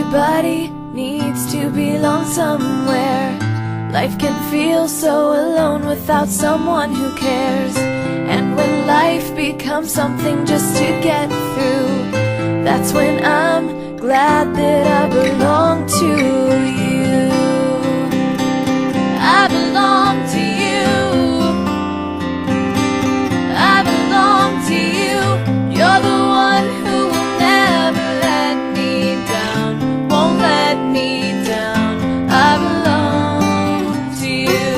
Everybody needs to belong somewhere. Life can feel so alone without someone who cares. And when life becomes something just to get through, that's when I'm glad that I belong to you. I belong to you. I belong to you. You're the one who will never let me down, won't let me down. I belong to you.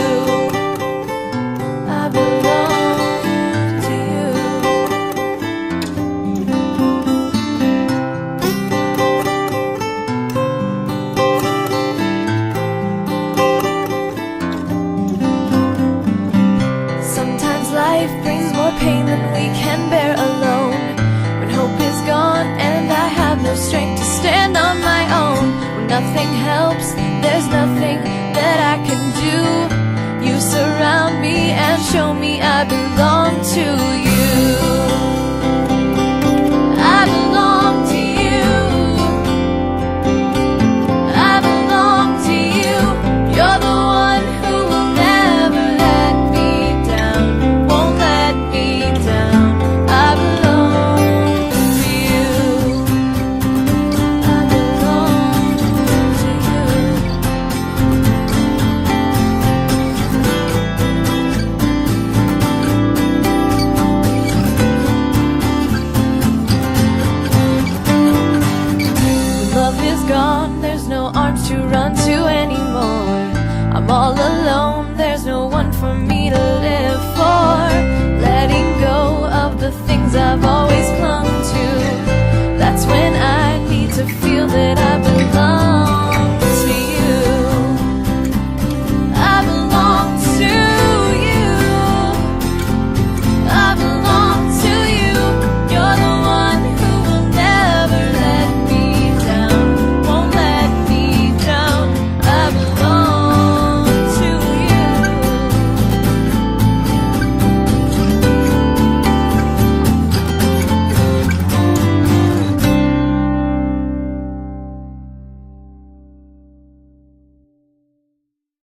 I belong to you. Sometimes life brings more pain than we can bear alone. When hope is gone and I have no strength to stand on my own. When nothing helps, there's nothing that I can